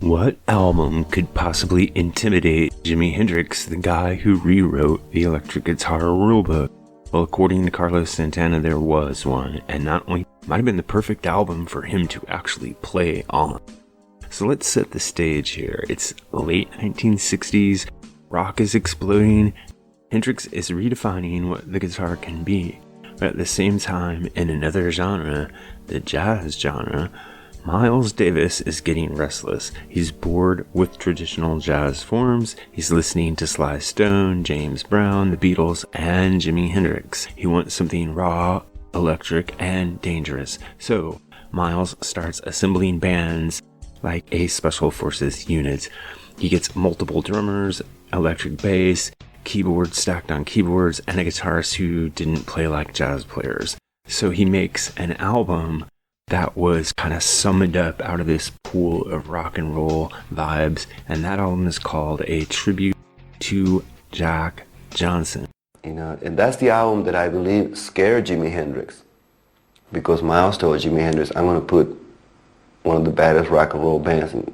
What album could possibly intimidate Jimi Hendrix, the guy who rewrote the electric guitar rulebook? Well, according to Carlos Santana, there was one, and not only might have been the perfect album for him to actually play on. So let's set the stage here. It's late 1960s, rock is exploding, Hendrix is redefining what the guitar can be. But at the same time, in another genre, the jazz genre, Miles Davis is getting restless. He's bored with traditional jazz forms. He's listening to Sly Stone, James Brown, the Beatles, and Jimi Hendrix. He wants something raw, electric, and dangerous. So Miles starts assembling bands like a special forces unit. He gets multiple drummers, electric bass, keyboards stacked on keyboards, and a guitarist who didn't play like jazz players. So he makes an album that was kind of summed up out of this pool of rock and roll vibes, and that album is called A Tribute to Jack Johnson. And that's the album that I believe scared Jimi Hendrix, because Miles told Jimi Hendrix, I'm going to put one of the baddest rock and roll bands in,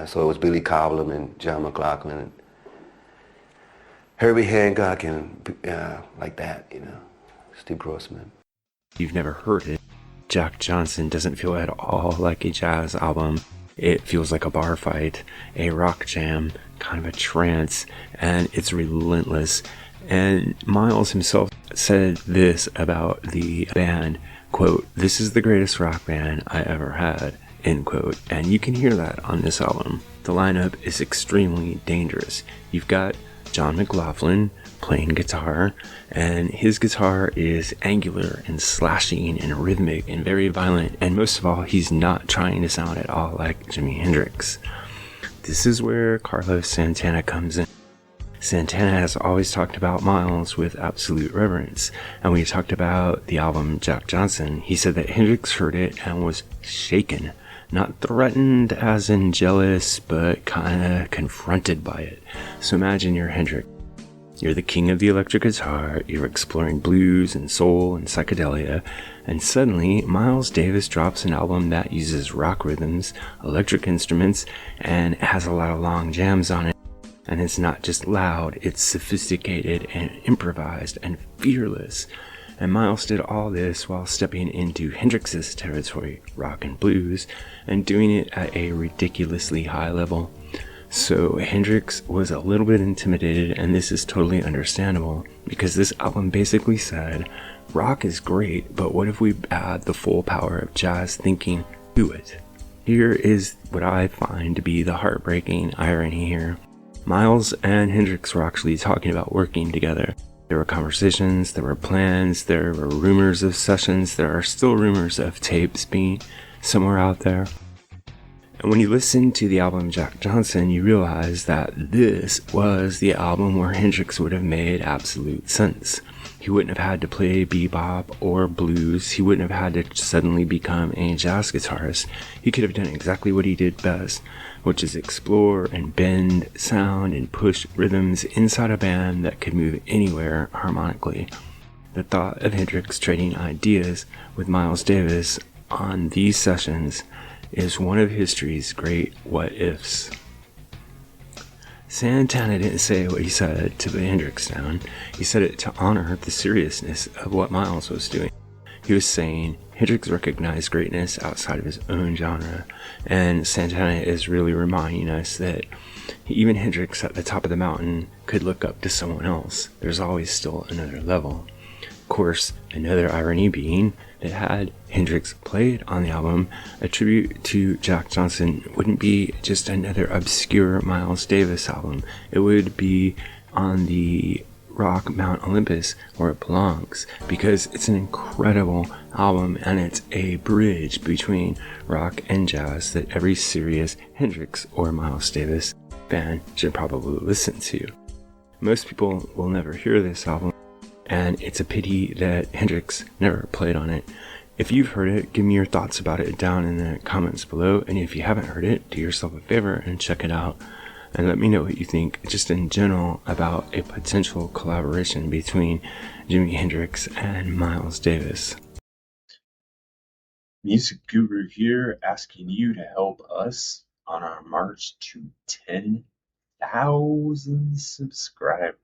so it was Billy Cobham and John McLaughlin and Herbie Hancock and like that, Steve Grossman. You've never heard it. Jack Johnson doesn't feel at all like a jazz album. It feels like a bar fight, a rock jam, kind of a trance, and it's relentless. And Miles himself said this about the band, quote, "This is the greatest rock band I ever had," end quote. And you can hear that on this album. The lineup is extremely dangerous. You've got John McLaughlin playing guitar, and his guitar is angular and slashing and rhythmic and very violent, and most of all, he's not trying to sound at all like Jimi Hendrix. This is where Carlos Santana comes in. Santana has always talked about Miles with absolute reverence, and when he talked about the album Jack Johnson, he said that Hendrix heard it and was shaken. Not threatened as in jealous, but kind of confronted by it. So imagine you're Hendrix. You're the king of the electric guitar, you're exploring blues and soul and psychedelia, and suddenly Miles Davis drops an album that uses rock rhythms, electric instruments, and has a lot of long jams on it. And it's not just loud, it's sophisticated and improvised and fearless. And Miles did all this while stepping into Hendrix's territory, rock and blues, and doing it at a ridiculously high level. So Hendrix was a little bit intimidated, and this is totally understandable, because this album basically said, rock is great, but what if we add the full power of jazz thinking to it? Here is what I find to be the heartbreaking irony here. Miles and Hendrix were actually talking about working together. There were conversations, there were plans, there were rumors of sessions, there are still rumors of tapes being somewhere out there. And when you listen to the album Jack Johnson, you realize that this was the album where Hendrix would have made absolute sense. He wouldn't have had to play bebop or blues. He wouldn't have had to suddenly become a jazz guitarist. He could have done exactly what he did best, which is explore and bend sound and push rhythms inside a band that could move anywhere harmonically. The thought of Hendrix trading ideas with Miles Davis on these sessions is one of history's great what-ifs. Santana didn't say what he said to put Hendrix down. He said it to honor the seriousness of what Miles was doing. He was saying Hendrix recognized greatness outside of his own genre, and Santana is really reminding us that even Hendrix at the top of the mountain could look up to someone else. There's always still another level. Of course, another irony being that had Hendrix played on the album, A Tribute to Jack Johnson wouldn't be just another obscure Miles Davis album. It would be on the Rock Mount Olympus where it belongs, because it's an incredible album and it's a bridge between rock and jazz that every serious Hendrix or Miles Davis fan should probably listen to. Most people will never hear this album, and it's a pity that Hendrix never played on it. If you've heard it, give me your thoughts about it down in the comments below, and if you haven't heard it, do yourself a favor and check it out, and let me know what you think just in general about a potential collaboration between Jimi Hendrix and Miles Davis. Music Guru here, asking you to help us on our march to 10,000 subscribers.